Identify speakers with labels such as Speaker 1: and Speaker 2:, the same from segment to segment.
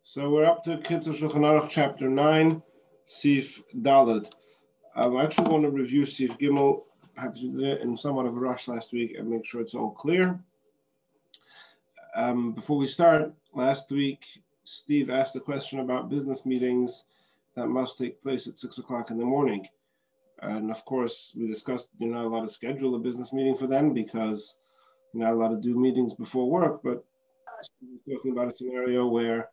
Speaker 1: So we're up to Kitzur Shulchan Aruch, chapter 9, Sif Daled. I actually want to review Sif Gimel. Perhaps we did it in somewhat of a rush last week and make sure it's all clear. Before we start, last week, Steve asked a question about business meetings that must take place at 6 o'clock in the morning. And of course, we discussed you're not allowed to schedule a business meeting for them because you're not allowed to do meetings before work, but we're talking about a scenario where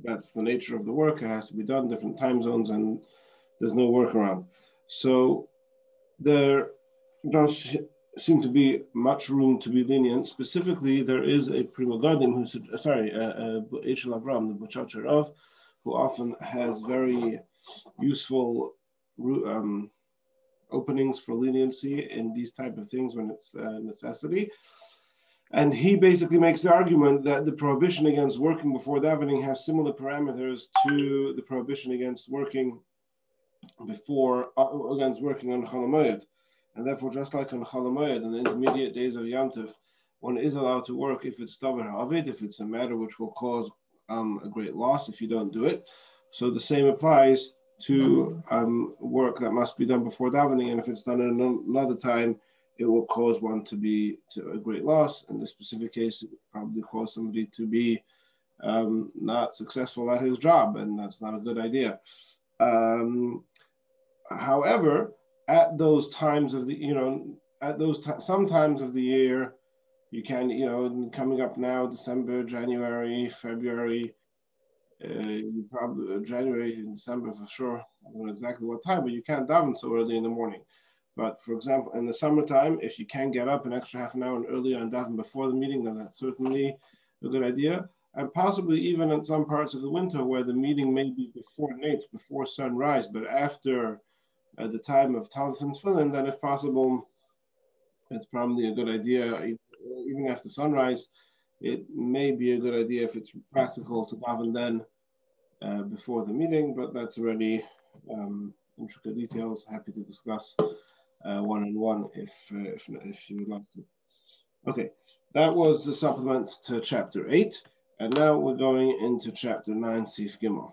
Speaker 1: that's the nature of the work. It has to be done, different time zones, and there's no workaround. So there does seem to be much room to be lenient. Specifically, there is a Prima Gardim Eshel Avram, the Butchacher of, who often has very useful openings for leniency in these type of things when it's a necessity. And he basically makes the argument that the prohibition against working before davening has similar parameters to the prohibition against working on Chol Hamoed. And therefore, just like on Chol Hamoed, in the intermediate days of Yom Tov, one is allowed to work if it's Davar Ha'avid, if it's a matter which will cause a great loss if you don't do it. So the same applies to work that must be done before davening, and if it's done at another time, it will cause one to a great loss. In this specific case, it would probably cause somebody to be not successful at his job, and that's not a good idea. However, at those times of the, some times of the year, you can, coming up now, December, January, February, probably January and December for sure. I don't know exactly what time, but you can't daven so early in the morning. But for example, in the summertime, if you can get up an extra half an hour earlier and daven before the meeting, then that's certainly a good idea. And possibly even in some parts of the winter where the meeting may be before night, before sunrise, but after the time of Talis and Tefillin, then if possible, it's probably a good idea. Even after sunrise, it may be a good idea if it's practical to daven then before the meeting, but that's already intricate details. Happy to discuss one-on-one if you would like to. Okay, that was the supplement to chapter 8, and now we're going into chapter 9, Sif Gimel.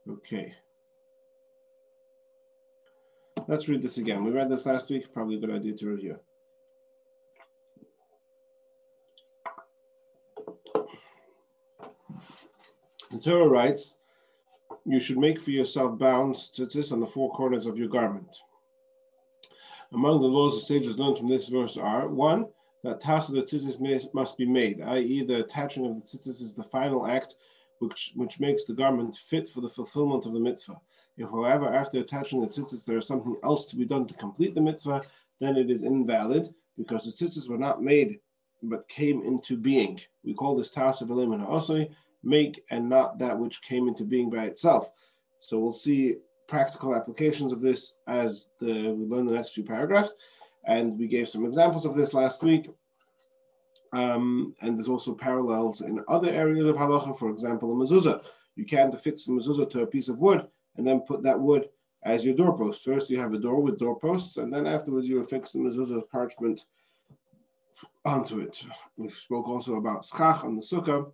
Speaker 1: Okay. Let's read this again. We read this last week, probably a good idea to review. The Torah writes, you should make for yourself bounds, tzitzis, on the four corners of your garment. Among the laws the sages learned from this verse are, 1, that tas of the tzitzis must be made, i.e. the attaching of the tzitzis is the final act which makes the garment fit for the fulfillment of the mitzvah. If, however, after attaching the tzitzis there is something else to be done to complete the mitzvah, then it is invalid because the tzitzis were not made but came into being. We call this tas of elim and ha'osoi, make and not that which came into being by itself. So we'll see practical applications of this as we learn the next few paragraphs, and we gave some examples of this last week. And there's also parallels in other areas of halacha. For example, a mezuzah. You can't affix the mezuzah to a piece of wood and then put that wood as your doorpost. First, you have a door with doorposts, and then afterwards you affix the mezuzah parchment onto it. We spoke also about schach on the sukkah,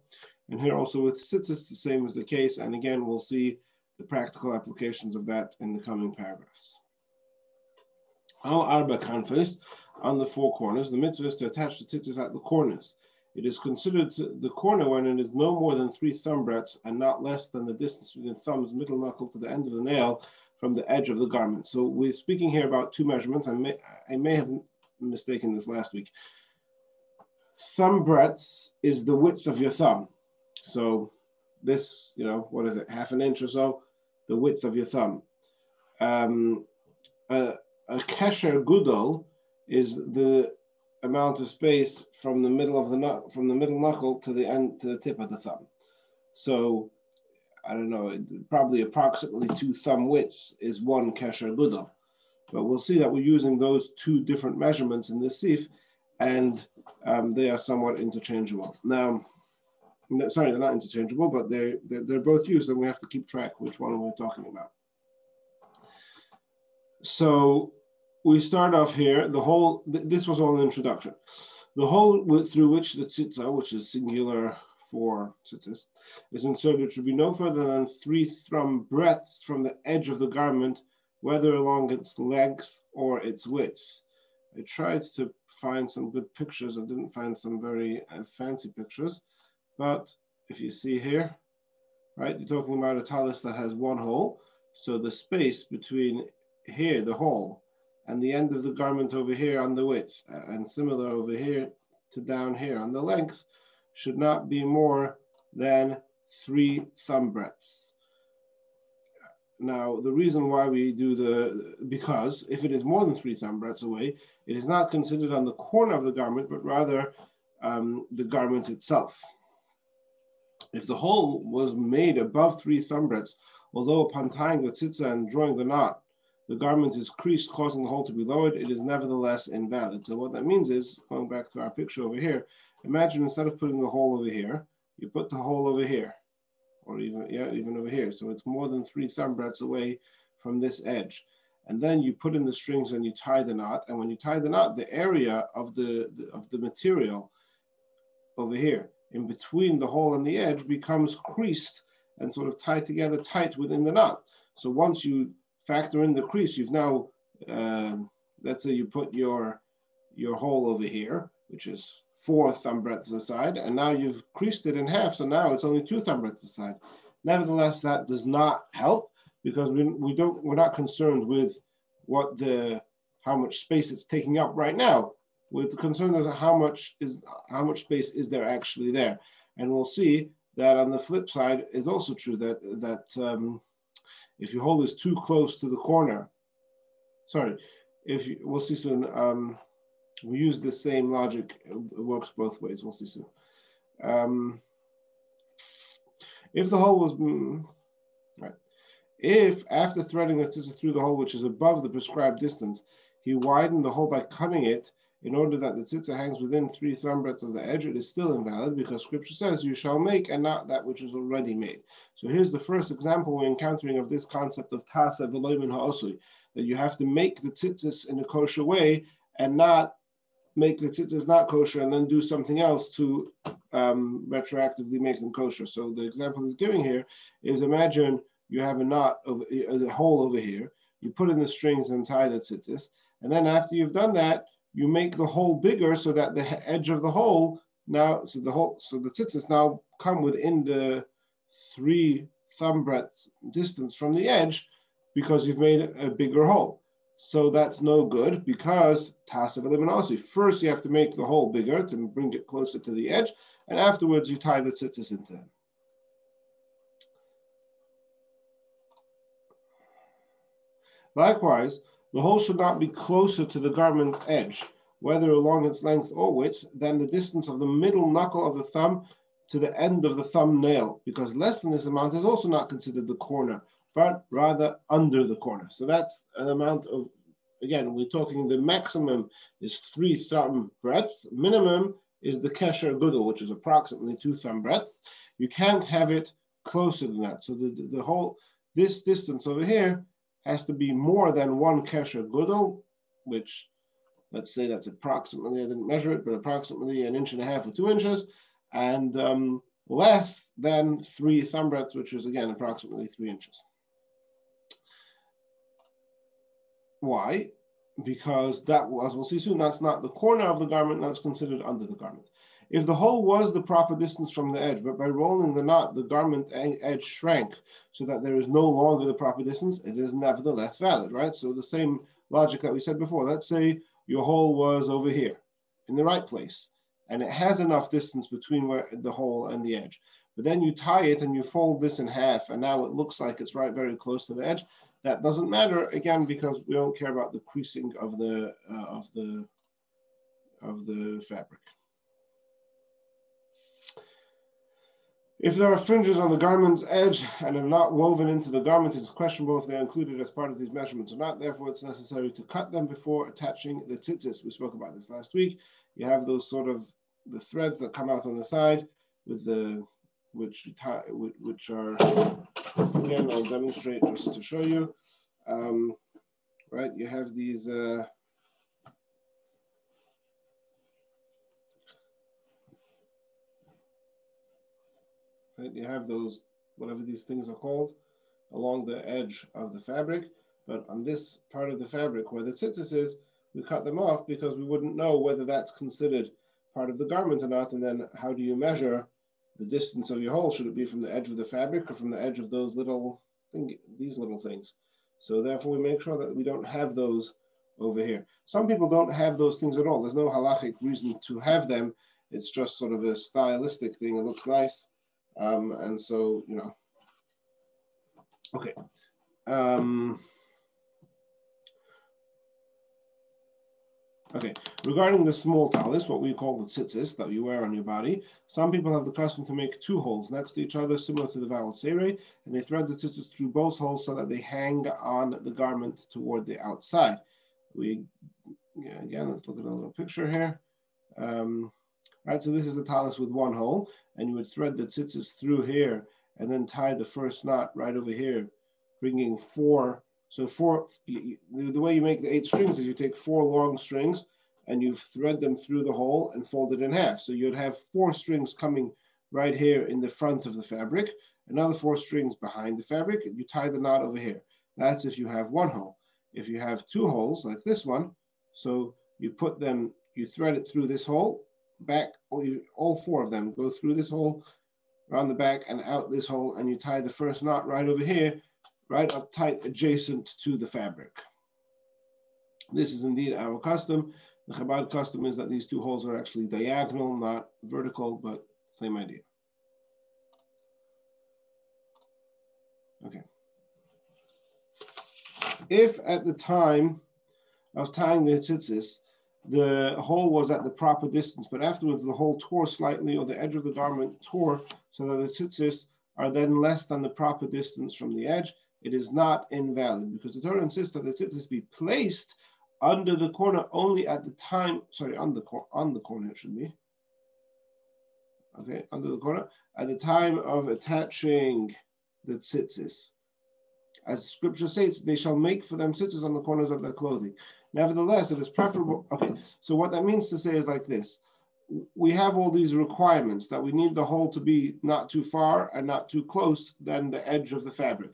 Speaker 1: and here also with tzitzis, the same is the case. And again, we'll see the practical applications of that in the coming paragraphs. Al arba kanfes, on the four corners, the mitzvah is to attach the tzitzis at the corners. It is considered the corner when it is no more than 3 thumb breadths and not less than the distance between the thumb's middle knuckle to the end of the nail from the edge of the garment. So we're speaking here about 2 measurements. I may have mistaken this last week. Thumb breadths is the width of your thumb. So this, what is it, half an inch or so, the width of your thumb. A kesher gudol is the amount of space from the middle knuckle to the tip of the thumb. So I don't know, probably approximately 2 thumb widths is 1 kesher gudol. But we'll see that we're using those 2 different measurements in this sif, and they are somewhat interchangeable. Now, sorry, they're not interchangeable, but they're both used, and we have to keep track which one we're talking about. So we start off here. The hole. This was all an introduction. The hole through which the tzitza, which is singular for tzitzis, is inserted should be no further than 3 thumb breadths from the edge of the garment, whether along its length or its width. I tried to find some good pictures. I didn't find some very fancy pictures, but if you see here, right, you're talking about a talus that has one hole. So the space between here, the hole, and the end of the garment over here on the width, and similar over here to down here on the length, should not be more than 3 thumb breadths. Now, the reason why we do because if it is more than 3 thumb breadths away, it is not considered on the corner of the garment, but rather the garment itself. If the hole was made above 3 thumb breadths, although upon tying the tzitza and drawing the knot, the garment is creased, causing the hole to be lowered, it is nevertheless invalid. So what that means is, going back to our picture over here, imagine instead of putting the hole over here, you put the hole over here, or even over here. So it's more than 3 thumb breadths away from this edge. And then you put in the strings and you tie the knot. And when you tie the knot, the area of the material over here, in between the hole and the edge, becomes creased and sort of tied together tight within the knot. So once you factor in the crease, you've now, let's say you put your hole over here, which is 4 thumb breadths aside, and now you've creased it in half, so now it's only 2 thumb breadths aside. Nevertheless, that does not help because we're not concerned with how much space it's taking up right now. We're concerned with how much space is there actually there, and we'll see that on the flip side is also true that if your hole is too close to the corner, we'll see soon. We use the same logic. It works both ways. We'll see soon. If the hole was right, if after threading the tzitza through the hole, which is above the prescribed distance, he widened the hole by cutting it in order that the tzitza hangs within 3 thumb breadths of the edge, it is still invalid because Scripture says, "You shall make and not that which is already made." So here's the first example we're encountering of this concept of tasa v'lo min ha'osui, that you have to make the tzitzis in a kosher way and not make the tzitzis not kosher and then do something else to retroactively make them kosher. So the example he's giving here is, imagine you have a hole over here, you put in the strings and tie the tzitzis, and then after you've done that, you make the hole bigger so that the edge of the hole now, so the tzitzis now come within the 3 thumb breadths distance from the edge because you've made a bigger hole. So that's no good because tasa v'lo min ha'osui. First, you have to make the hole bigger to bring it closer to the edge, and afterwards you tie the tzitzis into them. Likewise, the hole should not be closer to the garment's edge, whether along its length or width, than the distance of the middle knuckle of the thumb to the end of the thumbnail, because less than this amount is also not considered the corner, but rather under the corner. So that's an amount of, again, we're talking the maximum is 3 thumb breadths, minimum is the kesher gudel, which is approximately 2 thumb breadths. You can't have it closer than that. So the whole, this distance over here has to be more than 1 kesher gudel, which, let's say that's approximately, I didn't measure it, but approximately 1.5 inches or 2 inches, and less than 3 thumb breadths, which is again approximately 3 inches. Why? Because that, as we'll see soon, that's not the corner of the garment, that's considered under the garment. If the hole was the proper distance from the edge, but by rolling the knot, the garment edge shrank so that there is no longer the proper distance, it is nevertheless valid, right? So the same logic that we said before. Let's say your hole was over here in the right place, and it has enough distance between the hole and the edge. But then you tie it and you fold this in half, and now it looks like it's right very close to the edge. That doesn't matter, again, because we don't care about the creasing of the fabric. If there are fringes on the garment's edge and are not woven into the garment, it is questionable if they are included as part of these measurements or not. Therefore, it's necessary to cut them before attaching the tzitzis. We spoke about this last week. You have those sort of the threads that come out on the side with which are, again, I'll demonstrate just to show you. right? You have these. Right? You have those, whatever these things are called, along the edge of the fabric. But on this part of the fabric where the tzitzis is, we cut them off because we wouldn't know whether that's considered part of the garment or not. And then how do you measure the distance of your hole? Should it be from the edge of the fabric or from the edge of those little these little things? So therefore we make sure that we don't have those over here. Some people don't have those things at all. There's no halachic reason to have them. It's just sort of a stylistic thing. It looks nice. And so, you know, okay. Okay, regarding the small talis, what we call the tzitzis that you wear on your body, some people have the custom to make two holes next to each other, similar to the vowel sere, and they thread the tzitzis through both holes so that they hang on the garment toward the outside. Again, let's look at a little picture here. Right, so this is a talis with one hole, and you would thread the tzitzis through here, and then tie the first knot right over here, bringing four. So the way you make the 8 strings is you take 4 long strings and you thread them through the hole and fold it in half. So you'd have 4 strings coming right here in the front of the fabric, another 4 strings behind the fabric, and you tie the knot over here. That's if you have one hole. If you have 2 holes like this one, so you put them, you thread it through this hole, back, all 4 of them go through this hole, around the back and out this hole, and you tie the first knot right over here, right up tight adjacent to the fabric. This is indeed our custom. The Chabad custom is that these 2 holes are actually diagonal, not vertical, but same idea. Okay. If at the time of tying the tzitzis, the hole was at the proper distance, but afterwards the hole tore slightly, or the edge of the garment tore, so that the tzitzis are then less than the proper distance from the edge, it is not invalid, because the Torah insists that the tzitzis be placed under the corner only at the time, on the corner it should be. Okay, under the corner, at the time of attaching the tzitzis. As scripture states, they shall make for them tzitzis on the corners of their clothing. Nevertheless, it is preferable. Okay, so what that means to say is like this. We have all these requirements that we need the hole to be not too far and not too close than the edge of the fabric.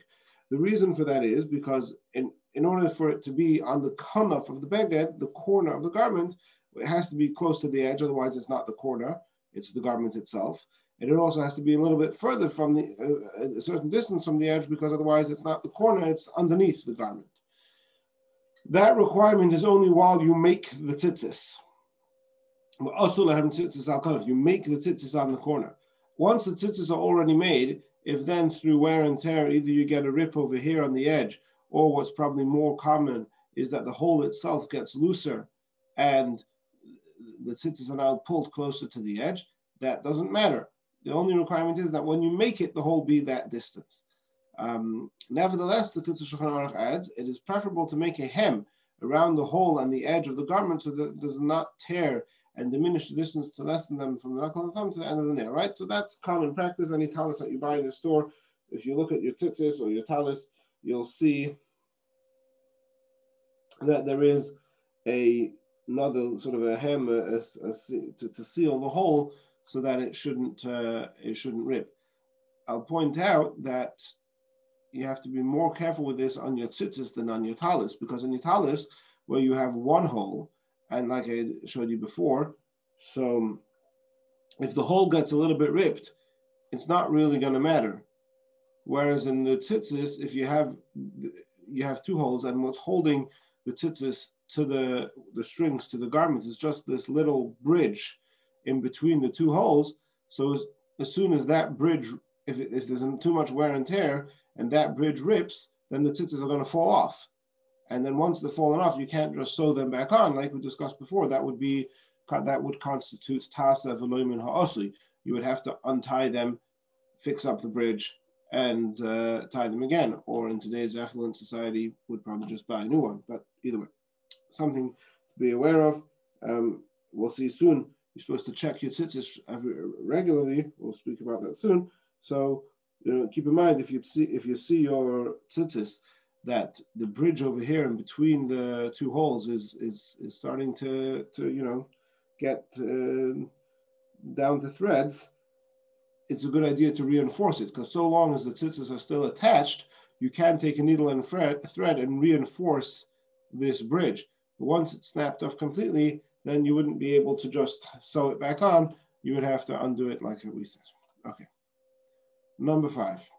Speaker 1: The reason for that is because in order for it to be on the kanaf of the beged, the corner of the garment, it has to be close to the edge, otherwise it's not the corner, it's the garment itself. And it also has to be a little bit further from a certain distance from the edge, because otherwise it's not the corner, it's underneath the garment. That requirement is only while you make the tzitzis. You make the tzitzis on the corner. Once the tzitzis are already made, if then through wear and tear, either you get a rip over here on the edge, or what's probably more common is that the hole itself gets looser and the tzitzis are now pulled closer to the edge, that doesn't matter. The only requirement is that when you make it, the hole be that distance. Nevertheless, the Kitzur Shulchan Aruch adds, it is preferable to make a hem around the hole and the edge of the garment so that it does not tear and diminish the distance to lessen them from the knuckle of the thumb to the end of the nail, right? So that's common practice. Any talis that you buy in the store, if you look at your tzitzis or your talis, you'll see that there is another sort of a hem to seal the hole so that it shouldn't rip. I'll point out that you have to be more careful with this on your tzitzis than on your talis, because on your talis, where you have one hole, and like I showed you before, so if the hole gets a little bit ripped, it's not really going to matter. Whereas in the tzitzis, if you have 2 holes, and what's holding the tzitzis to the strings to the garment is just this little bridge in between the 2 holes. So as soon as that bridge, if there's too much wear and tear, and that bridge rips, then the tzitzis are going to fall off. And then once they're fallen off, you can't just sew them back on, like we discussed before. That would constitute tasa v'loimin ha'osli. You would have to untie them, fix up the bridge, and tie them again. Or in today's affluent society, would probably just buy a new one. But either way, something to be aware of. We'll see soon. You're supposed to check your tzitzis regularly. We'll speak about that soon. So keep in mind, if you see your tzitzis that the bridge over here in between the two holes is starting to get down to threads, it's a good idea to reinforce it, because so long as the tzitzis are still attached, you can take a needle and thread and reinforce this bridge. But once it's snapped off completely, then you wouldn't be able to just sew it back on. You would have to undo it like we said. Okay. Number 5.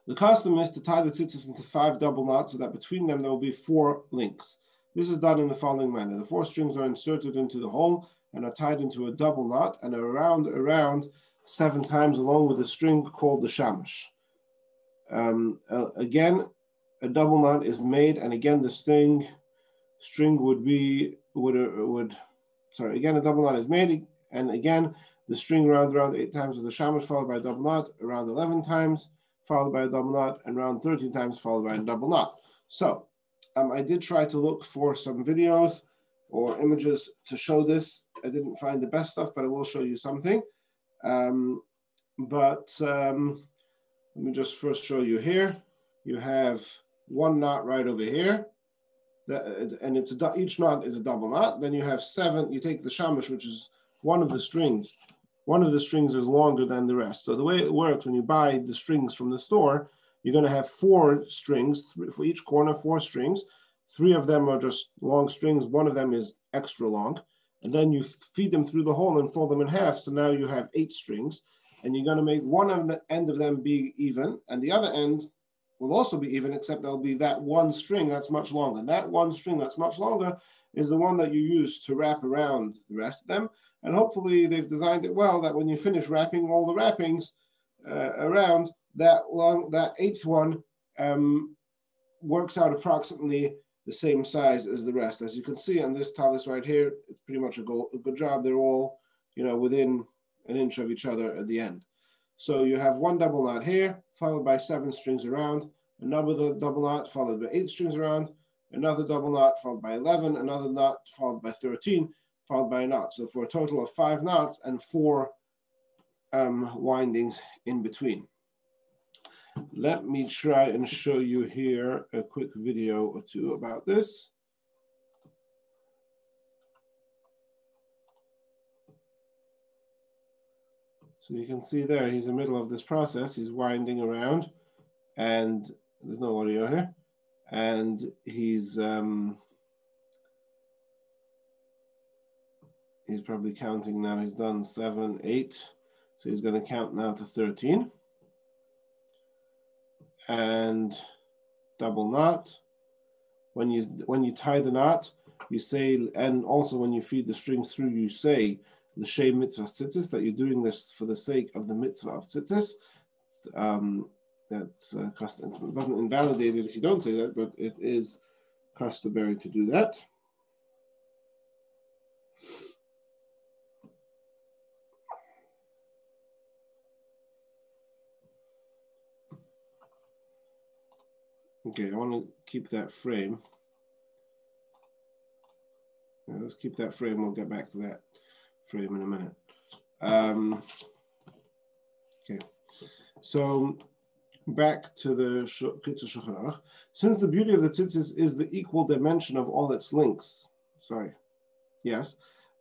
Speaker 1: The custom is to tie the tzitzis into 5 double knots so that between them there will be 4 links. This is done in the following manner. The 4 strings are inserted into the hole and are tied into a double knot and are around 7 times along with a string called the shamash. Again, a double knot is made, and again the string again a double knot is made, and again the string around 8 times with the shamash, followed by a double knot, around 11 times, followed by a double knot, and around 13 times, followed by a double knot. So I did try to look for some videos or images to show this. I didn't find the best stuff, but I will show you something. Let me just first show you here. You have 1 knot right over here, and each knot is a double knot. Then you have 7. You take the shamash, which is one of the strings. One of the strings is longer than the rest. So the way it works when you buy the strings from the store, you're going to have 4 strings for each corner, 4 strings. 3 of them are just long strings. 1 of them is extra long. And then you feed them through the hole and fold them in half. So now you have 8 strings. And you're going to make one end of them be even, and the other end will also be even, except there'll be that one string that's much longer. That one string that's much longer is the one that you use to wrap around the rest of them. And hopefully they've designed it well that when you finish wrapping all the wrappings around, that 8th one works out approximately the same size as the rest. As you can see on this tallis right here, it's pretty much a good job. They're all, within an inch of each other at the end. So you have 1 double knot here, followed by 7 strings around, another double knot followed by 8 strings around, another double knot followed by 11, another knot followed by 13, followed by a knot. So for a total of 5 knots and 4 windings in between. Let me try and show you here a quick video or 2 about this. So you can see there, he's in the middle of this process. He's winding around, and there's no audio here. And he's probably counting now. He's done 7, 8. So he's going to count now to 13. And double knot. When you tie the knot, you say, and also when you feed the string through, you say l'shem mitzvah tzitzis, that you're doing this for the sake of the mitzvah of tzitzis. That's custom. It doesn't invalidate it if you don't say that, but it is customary to do that. Okay, I want to keep that frame. Yeah, let's keep that frame. We'll get back to that frame in a minute. Okay, so back to the Kitzur Shulchan Aruch. Since the beauty of the tzitzis is the equal dimension of all its links,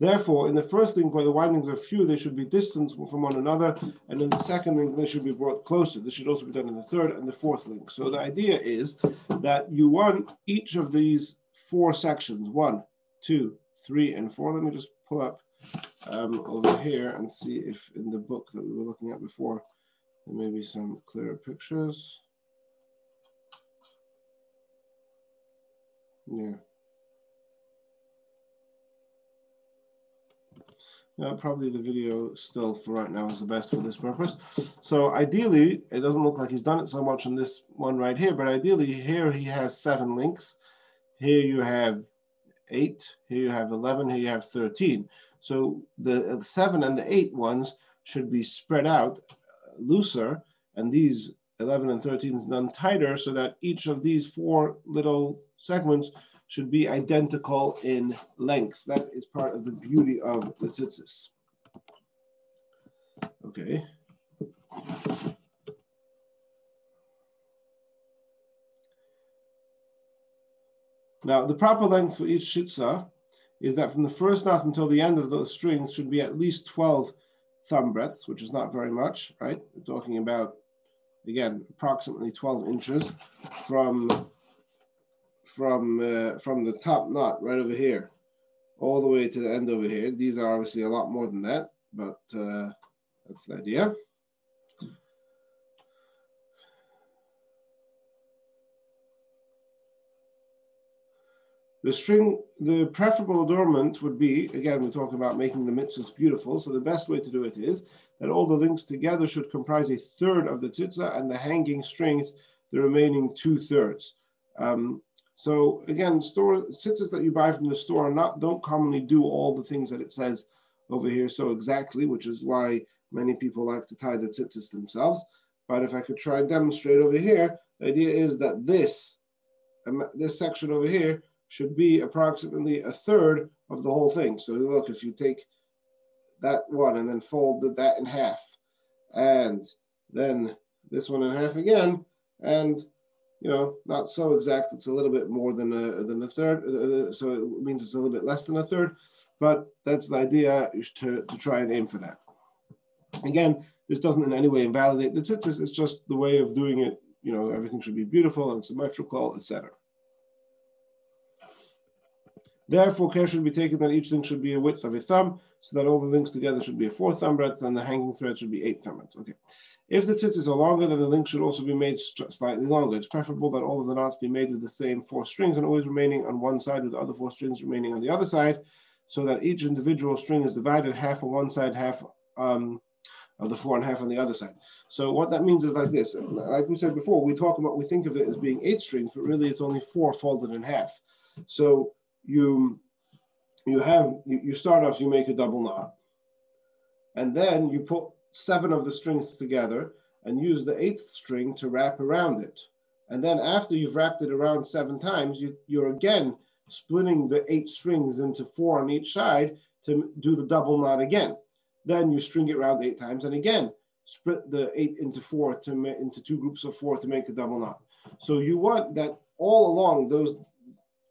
Speaker 1: therefore, in the first link where the windings are few, they should be distant from one another, and in the second link, they should be brought closer. This should also be done in the third and the fourth link. So the idea is that you want each of these 4 sections, 1, 2, 3, and 4. Let me just pull up over here and see if in the book that we were looking at before, there may be some clearer pictures. Yeah. Probably the video still for right now is the best for this purpose. So ideally, it doesn't look like he's done it so much in this one right here, but ideally here he has 7 links. Here you have 8, here you have 11, here you have 13. So the 7 and the 8 ones should be spread out looser, and these 11 and 13 is done tighter, so that each of these 4 little segments should be identical in length. That is part of the beauty of the tzitzis. Okay. Now, the proper length for each shitza is that from the first knot until the end of the string should be at least 12 thumb breadths, which is not very much, right? We're talking about, again, approximately 12 inches from the top knot right over here all the way to the end over here. These are obviously a lot more than that, but that's the idea. The string, the preferable adornment would be, again, we're talking about making the mitzvahs beautiful, so the best way to do it is that all the links together should comprise a third of the tzitzah and the hanging strings, the remaining 2/3. So again, tzitzahs that you buy from the store don't commonly do all the things that it says over here so exactly, which is why many people like to tie the tzitzahs themselves. But if I could try and demonstrate over here, the idea is that this section over here should be approximately a third of the whole thing. So look, if you take that one and then fold that in half, and then this one in half again, and not so exact, it's a little bit more than a third, so it means it's a little bit less than a third, but that's the idea, is to try and aim for that. Again, this doesn't in any way invalidate the tzitzis, it's just the way of doing it, everything should be beautiful and symmetrical, etc. Therefore, care should be taken that each link should be a width of a thumb, so that all the links together should be a 4 thumb breadth, and the hanging thread should be 8 thumb breadths. Okay. If the tzitzis are longer, then the link should also be made slightly longer. It's preferable that all of the knots be made with the same 4 strings and always remaining on one side with the other 4 strings remaining on the other side, so that each individual string is divided half on one side, half of the 4 and half on the other side. So what that means is like this. Like we said before, we think of it as being 8 strings, but really it's only 4 folded in half. So you start off, you make a double knot, and then you put 7 of the strings together and use the 8th string to wrap around it. And then after you've wrapped it around 7 times, you're again splitting the 8 strings into 4 on each side to do the double knot again. Then you string it around 8 times and again split the 8 into 4 into 2 groups of 4 to make a double knot. So you want that all along those,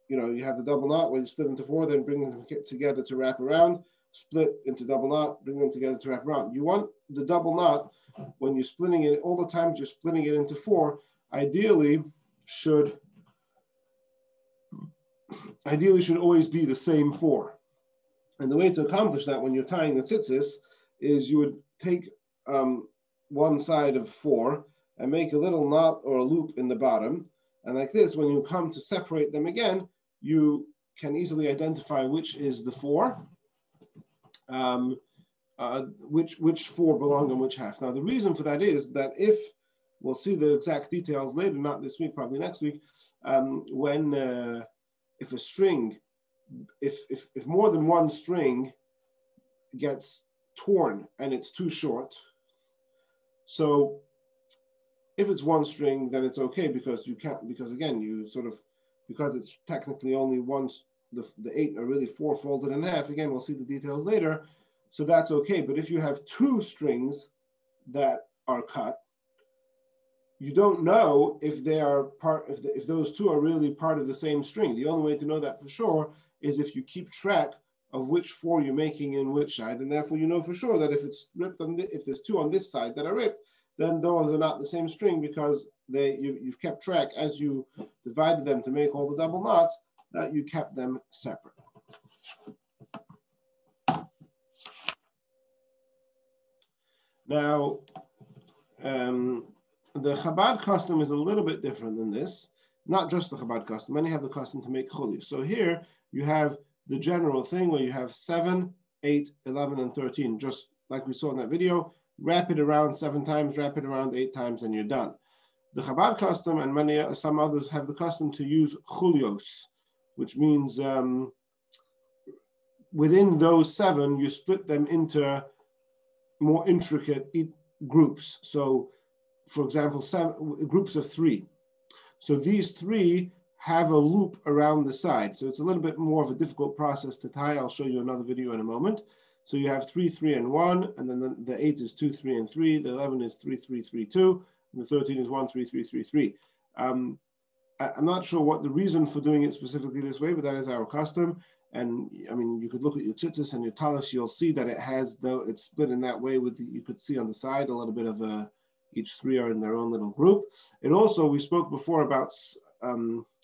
Speaker 1: you have the double knot where you split into 4, then bring them together to wrap around, split into double knot, bring them together to wrap around. You want the double knot, when you're splitting it, all the time you're splitting it into 4, ideally should always be the same 4. And the way to accomplish that when you're tying the tzitzis is you would take one side of 4 and make a little knot or a loop in the bottom. And like this, when you come to separate them again, you can easily identify which is the 4, which 4 belong in which half. Now, the reason for that is that we'll see the exact details later, not this week, probably next week, if a string, if more than one string gets torn and it's too short, so if it's one string, then it's okay because again, because it's technically only once, the 8 are really 4 folded in half. Again, we'll see the details later. So that's okay. But if you have 2 strings that are cut, you don't know if they are if those 2 are really part of the same string. The only way to know that for sure is if you keep track of which 4 you're making in which side, and therefore you know for sure that if it's ripped if there's 2 on this side that are ripped, then those are not the same string because you've kept track as you divided them to make all the double knots, that you kept them separate. Now, the Chabad custom is a little bit different than this. Not just the Chabad custom. Many have the custom to make chuli. So here you have the general thing where you have 7, 8, 11, and 13, just like we saw in that video. Wrap it around 7 times, wrap it around 8 times, and you're done. The Chabad custom and some others have the custom to use chulios, which means within those 7, you split them into more intricate groups. So, for example, groups of 3. So these 3 have a loop around the side. So it's a little bit more of a difficult process to tie. I'll show you another video in a moment. So you have 3, 3, and 1, and then the 8 is 2, 3, and 3. The 11 is 3, 3, 3, 2, and the 13 is 1, 3, 3, 3, 3. I'm not sure what the reason for doing it specifically this way, but that is our custom. And I mean, you could look at your tzitzis and your talis, you'll see that it has, though it's split in that way with, you could see on the side a little bit of each three are in their own little group. And also we spoke before about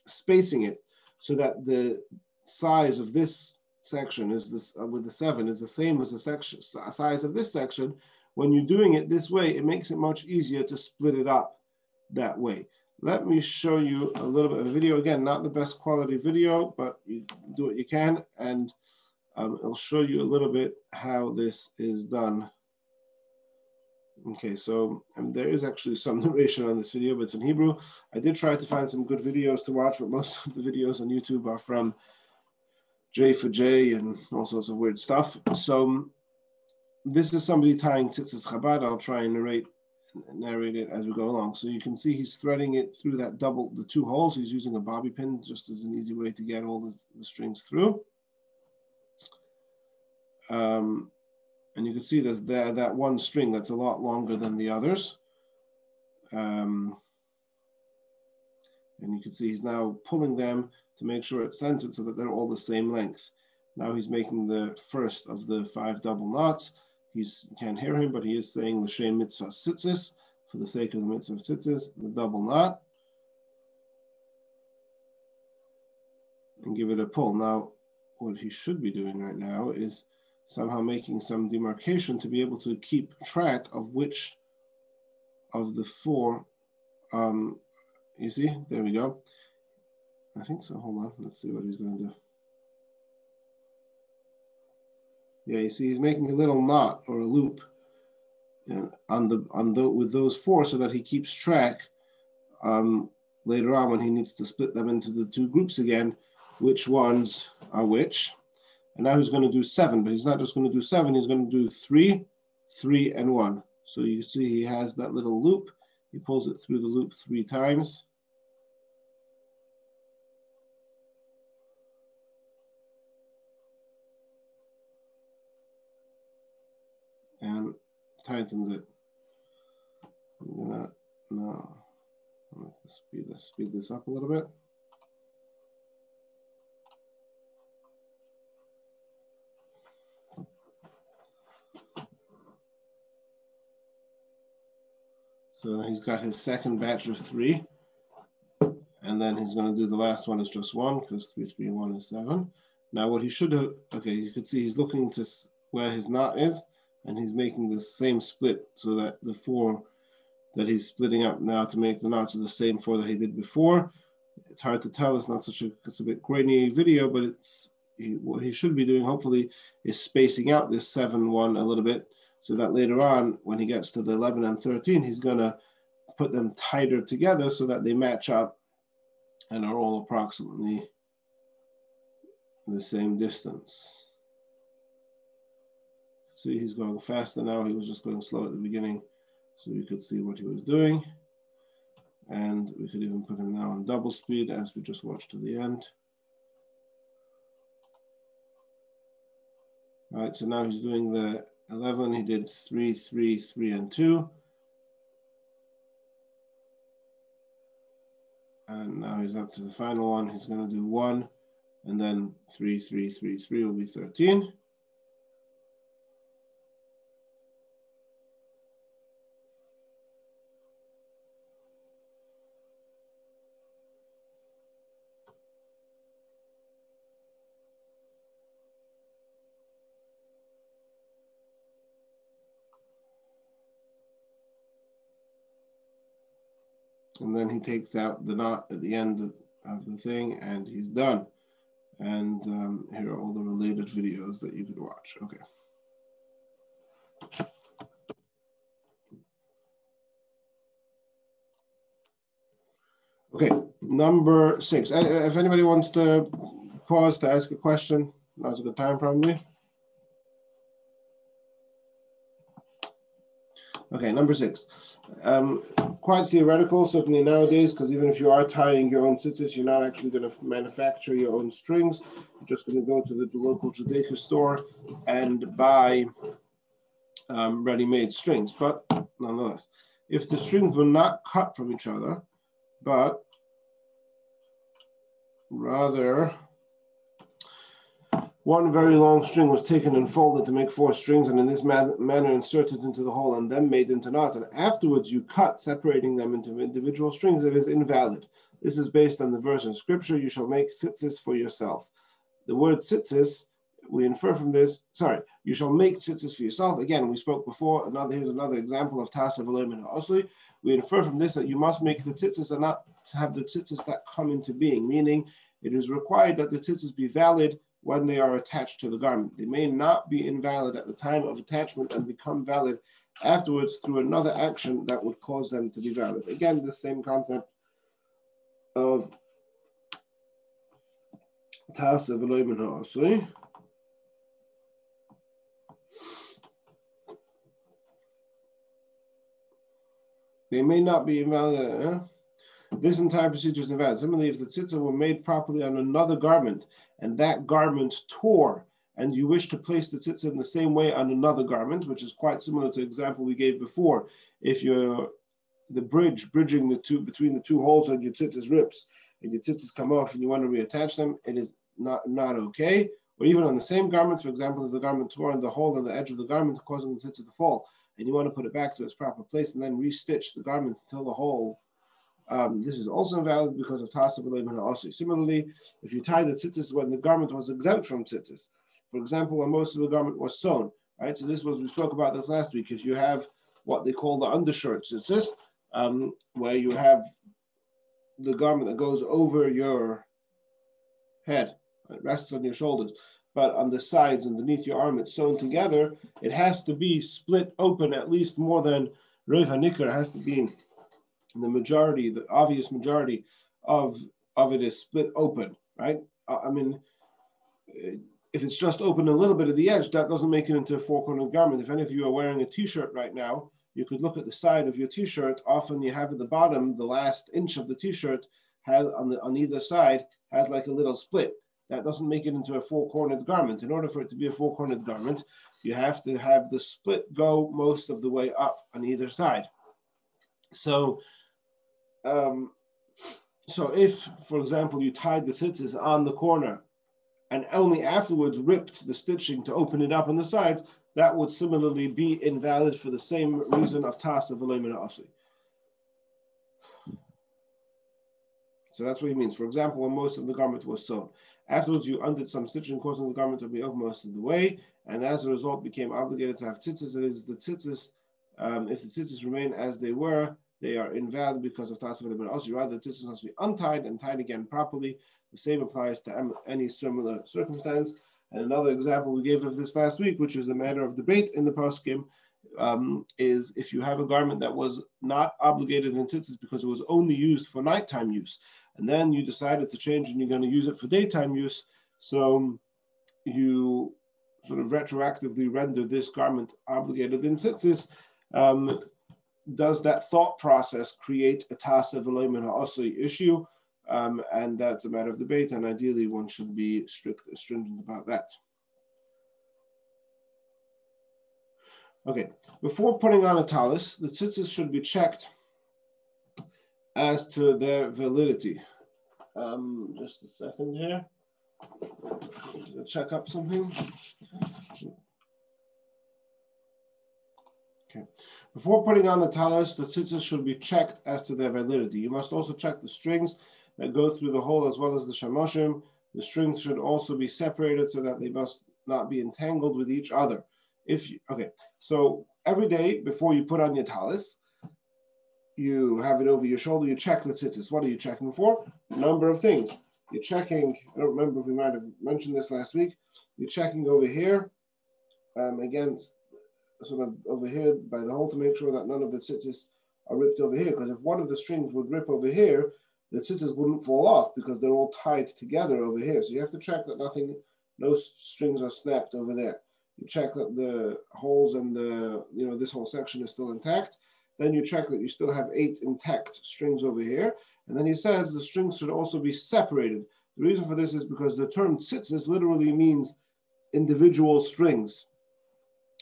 Speaker 1: spacing it so that the size of this section is this, with the 7 is the same as the section size of this section. When you're doing it this way, it makes it much easier to split it up that way. Let me show you a little bit of video. Again, not the best quality video, but you do what you can, and I'll show you a little bit how this is done. Okay, so there is actually some narration on this video, but it's in Hebrew. I did try to find some good videos to watch, but most of the videos on YouTube are from J4J and all sorts of weird stuff. So this is somebody tying Tzitzis Chabad. I'll try and narrate it as we go along. So you can see he's threading it through that the 2 holes. He's using a bobby pin just as an easy way to get all the strings through. And you can see there's that one string that's a lot longer than the others. And you can see he's now pulling them to make sure it's centered so that they're all the same length. Now he's making the first of the 5 double knots. You can't hear him, but he is saying L'shem mitzvah tzitzis, for the sake of the mitzvah tzitzis, the double knot, and give it a pull. Now, what he should be doing right now is somehow making some demarcation to be able to keep track of which of the 4, you see, there we go. I think so, hold on, let's see what he's gonna do. Yeah, you see, he's making a little knot or a loop with those 4 so that he keeps track later on when he needs to split them into the 2 groups again, which ones are which. And now he's going to do 7, but he's not just going to do 7, he's going to do 3, 3, and 1. So you see he has that little loop. He pulls it through the loop 3 times. And tightens it. I'm gonna speed this up a little bit. So he's got his second batch of 3, and then he's going to do the last one as just 1 because 3, 3, 1 is 7. Now what he should do, okay, you can see he's looking to where his knot is, and he's making the same split so that the 4 that he's splitting up now to make the knots are the same 4 that he did before. It's hard to tell. It's not it's a bit grainy video, but what he should be doing hopefully is spacing out this 7, 1 a little bit, so that later on, when he gets to the 11 and 13, he's going to put them tighter together so that they match up and are all approximately the same distance. See, he's going faster now. He was just going slow at the beginning, so you could see what he was doing. And we could even put him now on double speed as we just watched to the end. All right, so now he's doing the 11, he did 3, 3, 3, and 2. And now he's up to the final one. He's going to do 1, and then 3, 3, 3, 3 will be 13. And then he takes out the knot at the end of the thing, and he's done. And here are all the related videos that you could watch. Okay. Okay, number 6. If anybody wants to pause to ask a question, now's a good time probably. Okay, number 6. Quite theoretical, certainly nowadays, because even if you are tying your own tzitzis, you're not actually going to manufacture your own strings. You're just going to go to the local Judaica store and buy ready-made strings. But nonetheless, if the strings were not cut from each other, but Rather, one very long string was taken and folded to make 4 strings, and in this manner inserted into the hole and then made into knots, and afterwards you cut, separating them into individual strings. It is invalid. This is based on the verse in scripture, you shall make tzitzis for yourself. The word tzitzis, we infer from this, you shall make tzitzis for yourself. Again, we spoke before, here's another example of tasa v'lo min ha'osli. We infer from this that you must make the tzitzis and not have the tzitzis that come into being, meaning it is required that the tzitzis be valid when they are attached to the garment. They may not be invalid at the time of attachment and become valid afterwards through another action that would cause them to be valid. Again, the same concept of tasa v'lo min ha'osli. They may not be invalid. This entire procedure is invalid. Similarly, if the tzitzis were made properly on another garment and that garment tore, and you wish to place the tzitzis in the same way on another garment, which is quite similar to the example we gave before. If you're bridging the two between the two holes on your tzitzis rips, and your tzitzis come off and you want to reattach them, it is not okay. Or even on the same garment, for example, if the garment tore on the hole on the edge of the garment, causing the tzitzis to fall, and you want to put it back to its proper place and then restitch the garment until the hole. This is also invalid because of tasa v'lo min ha'osli. Similarly, if you tie the tzitzis when the garment was exempt from tzitzis, for example, when most of the garment was sewn, right? So we spoke about this last week. If you have what they call the undershirt tzitzis, where you have the garment that goes over your head, it rests on your shoulders, but on the sides and beneath your arm, it's sewn together. It has to be split open at least more than Rov HaNikar. It has to be the majority, the obvious majority of it is split open, right? If it's just open a little bit at the edge, that doesn't make it into a 4-cornered garment. If any of you are wearing a t-shirt right now, you could look at the side of your t-shirt. Often you have at the bottom, the last inch of the t-shirt has on either side has like a little split. That doesn't make it into a 4-cornered garment. In order for it to be a 4-cornered garment, you have to have the split go most of the way up on either side. So if, for example, you tied the tzitzis on the corner and only afterwards ripped the stitching to open it up on the sides, that would similarly be invalid for the same reason of tasa v'lo min ha'osli. So that's what he means. For example, when most of the garment was sewn. Afterwards, you undid some stitching, causing the garment to be open most of the way, and as a result became obligated to have tzitzis. It is the tzitzis, if the tzitzis remain as they were, they are invalid because of tasa v'lo min ha'osli. Rather, the tzitzis must be untied and tied again properly. The same applies to any similar circumstance. And another example we gave of this last week, which is a matter of debate in the poskim, is if you have a garment that was not obligated in tzitzis because it was only used for nighttime use, and then you decided to change and you're going to use it for daytime use, so you sort of retroactively render this garment obligated in tzitzis. Does that thought process create a tasa v'lo min ha'osli issue? And that's a matter of debate, and ideally one should be stringent about that. Okay, before putting on a talis, the tzitzis should be checked as to their validity. Just a second here. To check up something. Okay. Before putting on the talis, the tzitzis should be checked as to their validity. You must also check the strings that go through the hole as well as the shamoshim. The strings should also be separated so that they must not be entangled with each other. So every day before you put on your talis, you have it over your shoulder, you check the tzitzis. What are you checking for? A number of things. You're checking, I don't remember if we might have mentioned this last week, you're checking over here, against sort of over here by the hole to make sure that none of the tzitzis are ripped over here, because if one of the strings would rip over here, the tzitzis wouldn't fall off because they're all tied together over here. So you have to check that no strings are snapped over there. You check that the holes and this whole section is still intact. Then you check that you still have 8 intact strings over here. And then he says the strings should also be separated. The reason for this is because the term tzitzis literally means individual strings,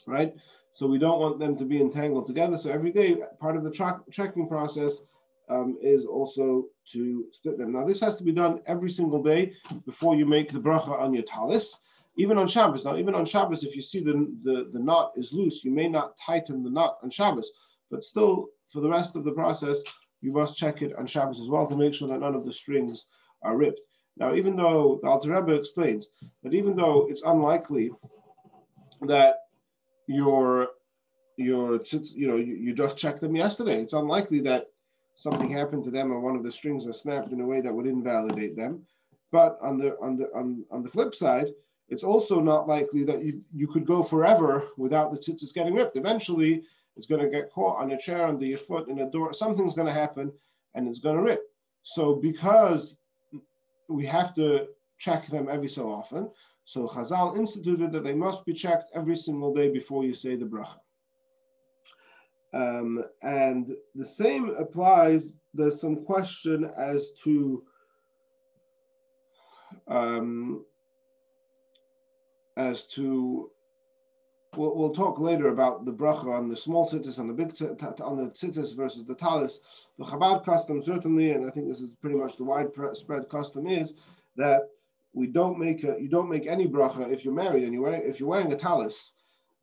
Speaker 1: right? So we don't want them to be entangled together. So every day, part of the checking process, is also to split them. Now, this has to be done every single day before you make the bracha on your talis, even on Shabbos. Now, even on Shabbos, if you see the knot is loose, you may not tighten the knot on Shabbos, but still, for the rest of the process, you must check it on Shabbos as well to make sure that none of the strings are ripped. Now, even though the Alter Rebbe explains that even though it's unlikely that you just checked them yesterday, it's unlikely that something happened to them or one of the strings are snapped in a way that would invalidate them. But on the flip side, it's also not likely that you could go forever without the tzitzis getting ripped. Eventually, it's going to get caught on a chair, under your foot, in a door. Something's going to happen, and it's going to rip. So because we have to check them every so often, so Chazal instituted that they must be checked every single day before you say the bracha. And the same applies. There's some question as to we'll talk later about the bracha on the small tzitzis and the big on the tzitzis versus the talis. The Chabad custom certainly, and I think this is pretty much the widespread custom, is that you don't make any bracha if you're married and if you're wearing a talis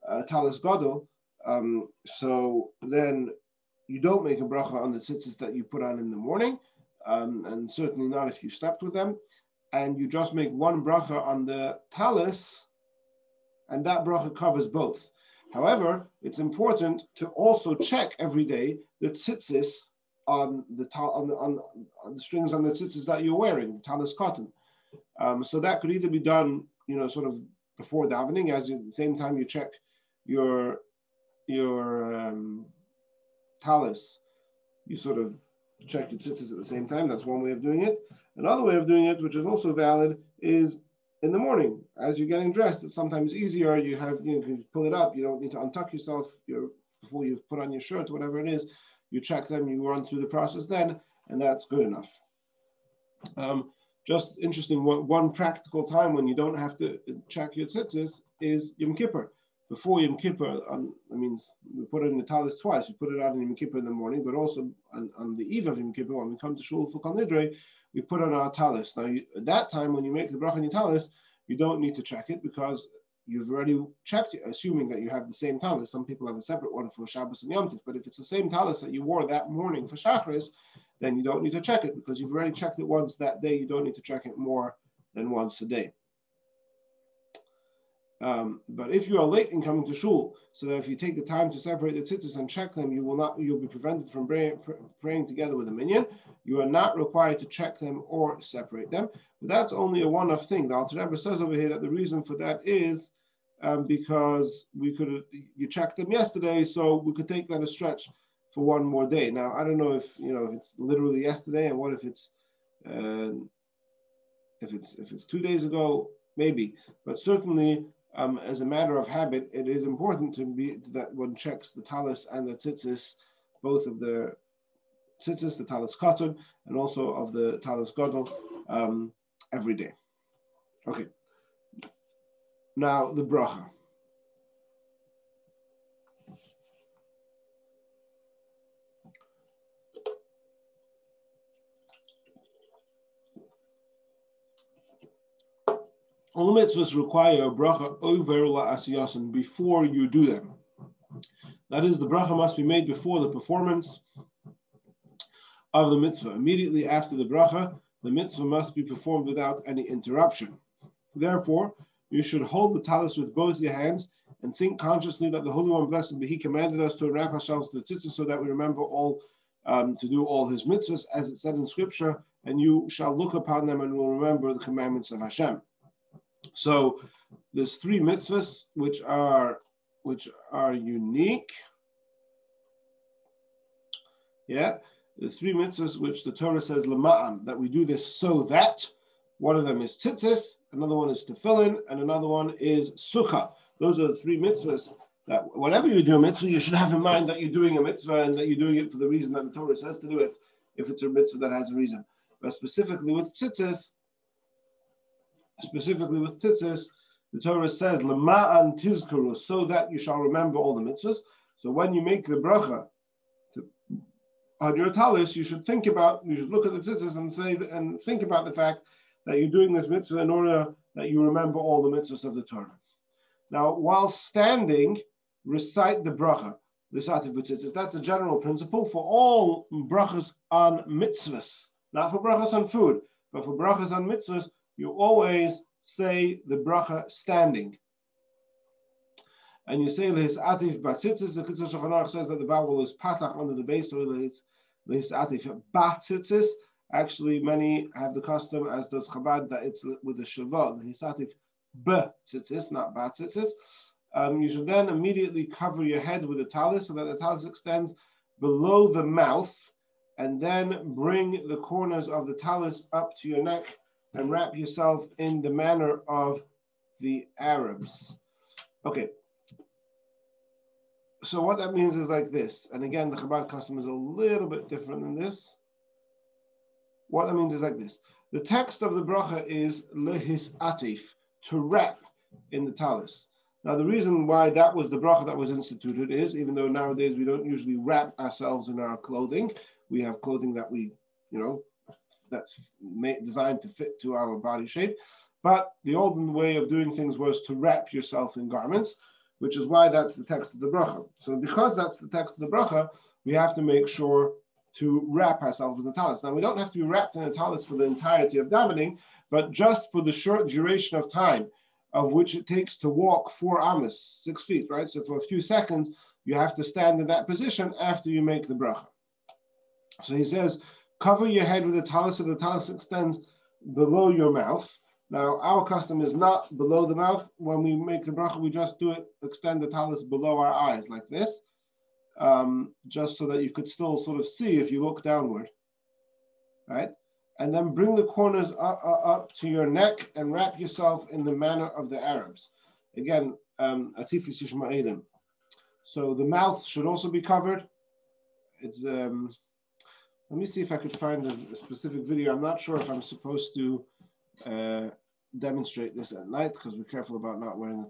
Speaker 1: gadol. So then you don't make a bracha on the tzitzis that you put on in the morning, and certainly not if you slept with them, and you just make one bracha on the talis, and that bracha covers both. However, it's important to also check every day the tzitzis on the strings on the tzitzis that you're wearing, the talis cotton. So that could either be done, sort of before davening, at the same time you check your talis, you sort of check your tzitzis at the same time. That's one way of doing it. Another way of doing it, which is also valid, is in the morning as you're getting dressed. It's sometimes easier. You can pull it up. You don't need to untuck yourself before you put on your shirt, whatever it is. You check them. You run through the process then, and that's good enough. Just interesting. One practical time when you don't have to check your tzitzis is Yom Kippur. Before Yom Kippur, that means we put it in the talis twice. We put it out in Yom Kippur in the morning, but also on the eve of Yom Kippur, when we come to Shul for Kol Nidre, we put on our talis. Now, at that time, when you make the bracha on your talis, you don't need to check it because you've already checked it, assuming that you have the same talis. Some people have a separate one for Shabbos and Yom Tov, but if it's the same talis that you wore that morning for Shacharis, then you don't need to check it because you've already checked it once that day. You don't need to check it more than once a day. But if you are late in coming to shul, so that if you take the time to separate the tzitzis and check them, you'll be prevented from praying together with a minyan. You are not required to check them or separate them. But that's only a one-off thing. The Alter Rebbe says over here that the reason for that is because you checked them yesterday, so we could take that a stretch for one more day. Now, I don't know if it's literally yesterday, and what if it's 2 days ago, maybe. But certainly, as a matter of habit, it is important that one checks the talis and the tzitzis, both of the tzitzis, the talis cotton, and also of the talis gadol, every day. Okay. Now the bracha. All mitzvahs require a bracha over la'asiyasin before you do them. That is, the bracha must be made before the performance of the mitzvah. Immediately after the bracha, the mitzvah must be performed without any interruption. Therefore, you should hold the talis with both your hands and think consciously that the Holy One, blessed be He, commanded us to wrap ourselves to the tzitzis so that we remember to do all His mitzvahs, as it said in Scripture, and you shall look upon them and will remember the commandments of Hashem. So there's 3 mitzvahs which are unique. Yeah, the 3 mitzvahs which the Torah says lema'an, that we do this so that. One of them is tzitzis, another one is tefillin, and another one is sukkah. Those are the 3 mitzvahs that whenever you do a mitzvah, you should have in mind that you're doing a mitzvah and that you're doing it for the reason that the Torah says to do it, if it's a mitzvah that has a reason. But specifically with tzitzis, the Torah says, Lema'an tizkaru, so that you shall remember all the mitzvahs. So when you make the bracha on your talis, you should look at the tzitzis and think about the fact that you're doing this mitzvah in order that you remember all the mitzvahs of the Torah. Now, while standing, recite the bracha, the satif b'tzitzis. That's a general principle for all brachas on mitzvahs, not for brachas on food, but for brachas on mitzvahs, you always say the bracha standing. And you say lehis atif b'tzitzis. The Kitzur Shulchan Aruch says that the vowel is pasach under the base, so it's lehis atif b'tzitzis. Actually, many have the custom, as does Chabad, that it's with the shavah, lehis atif b'tzitzis, not b'tzitzis. You should then immediately cover your head with a talis so that the talis extends below the mouth, and then bring the corners of the talis up to your neck and wrap yourself in the manner of the Arabs. Okay. So what that means is like this. And again, the Chabad custom is a little bit different than this. What that means is like this. The text of the bracha is lehis atif, to wrap in the talis. Now, the reason why that was the bracha that was instituted is, even though nowadays we don't usually wrap ourselves in our clothing, we have clothing that that's designed to fit to our body shape. But the olden way of doing things was to wrap yourself in garments, which is why that's the text of the bracha. So because that's the text of the bracha, we have to make sure to wrap ourselves with the talis. Now, we don't have to be wrapped in a talis for the entirety of davening, but just for the short duration of time of which it takes to walk 4 amas, 6 feet, right? So for a few seconds, you have to stand in that position after you make the bracha. So he says, cover your head with the talis so the talis extends below your mouth. Now, our custom is not below the mouth. When we make the bracha, we just extend the talis below our eyes like this, just so that you could still sort of see if you look downward, right? And then bring the corners up to your neck and wrap yourself in the manner of the Arabs. Again, atifis yishma'edim. So the mouth should also be covered. It's let me see if I could find a specific video. I'm not sure if I'm supposed to demonstrate this at night because we're careful about not wearing the